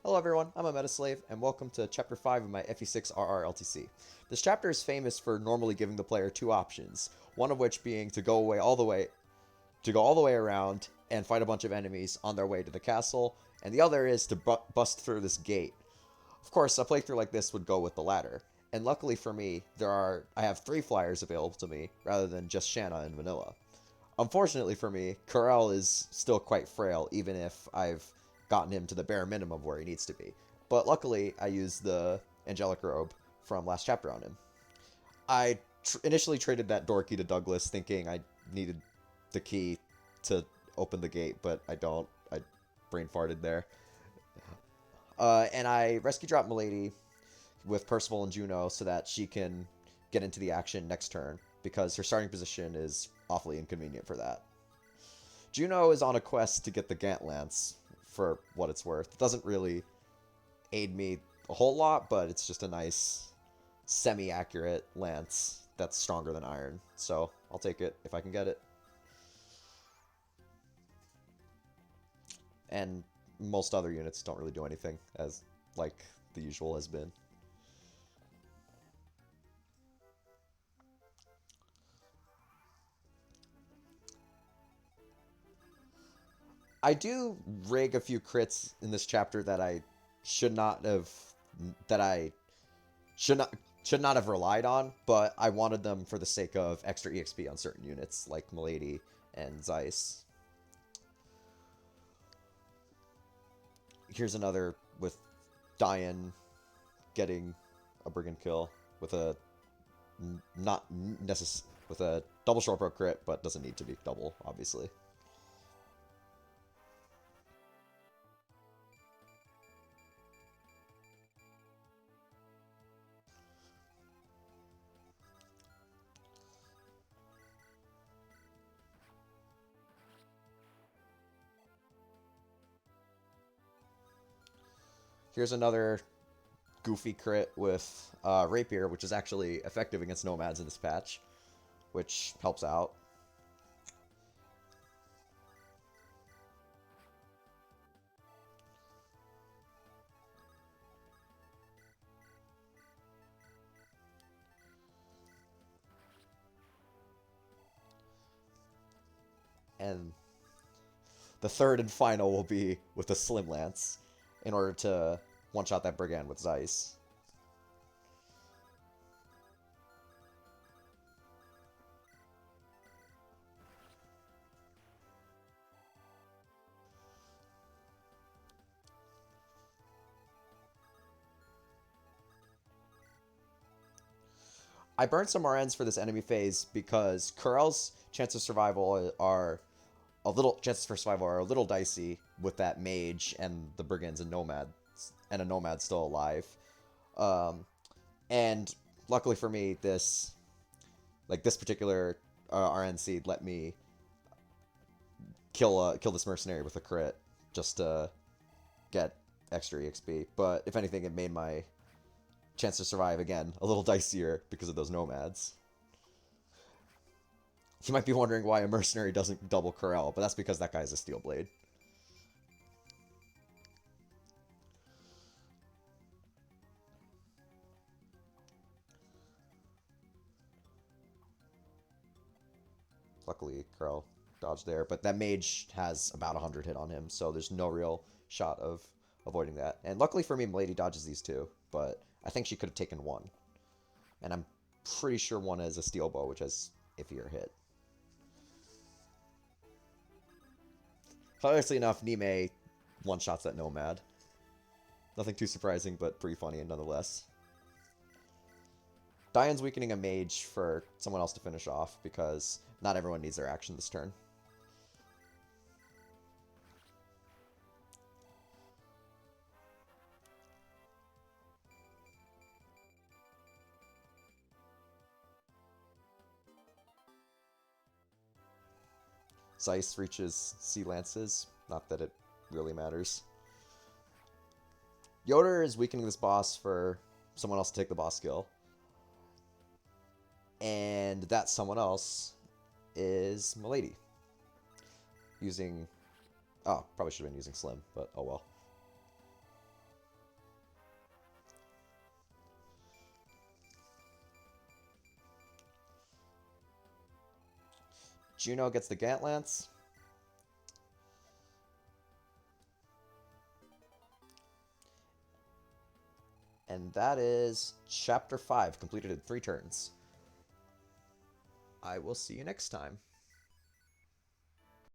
Hello everyone, I'm a Metaslave, and welcome to Chapter 5 of my FE6 RR LTC. This chapter is famous for normally giving the player two options, one of which being to go all the way around and fight a bunch of enemies on their way to the castle, and the other is to bust through this gate. Of course, a playthrough like this would go with the latter, and luckily for me, I have 3 flyers available to me rather than just Shanna and Vanilla. Unfortunately for me, Karel is still quite frail, even if I've gotten him to the bare minimum where he needs to be. But luckily, I used the Angelic Robe from last chapter on him. I initially traded that door key to Douglas, thinking I needed the key to open the gate, but I don't. I brain farted there. And I rescue drop Milady with Percival and Juno so that she can get into the action next turn, because her starting position is awfully inconvenient for that. Juno is on a quest to get the Gant Lance, for what it's worth. It doesn't really aid me a whole lot, but it's just a nice, semi-accurate lance that's stronger than iron. So I'll take it if I can get it. And most other units don't really do anything, as like the usual has been. I do rig a few crits in this chapter that I should not have that I should not have relied on, but I wanted them for the sake of extra EXP on certain units like Milady and Zeiss. Here's another with Diane getting a brigand kill with a with a double short bow crit, but doesn't need to be double, obviously. Here's another goofy crit with Rapier, which is actually effective against Nomads in this patch, which helps out. And the third and final will be with a Slim Lance in order to one-shot that Brigand with Zeiss. I burned some RNs for this enemy phase because Karel's chances for survival are a little dicey with that mage and the brigands and nomads and a nomad still alive. Um, and luckily for me, this particular RN seed let me kill this mercenary with a crit just to get extra EXP. But if anything, it made my chance to survive again a little dicier because of those nomads. You might be wondering why a mercenary doesn't double Karel, but that's because that guy is a steel blade. Luckily, Karel dodged there, but that mage has about 100 hit on him, so there's no real shot of avoiding that. And luckily for me, Milady dodges these too, but I think she could have taken one. And I'm pretty sure one is a steel bow, which has iffier hit. Hilariously enough, Nime one-shots that Nomad. Nothing too surprising, but pretty funny nonetheless. Diane's weakening a mage for someone else to finish off, because not everyone needs their action this turn. Zeiss reaches Sea Lances, not that it really matters. Yoder is weakening this boss for someone else to take the boss kill. And that someone else is Milady. Using... Oh, probably should have been using Slim, but oh well. Juno gets the Gant Lance. And that is Chapter 5, completed in 3 turns. I will see you next time.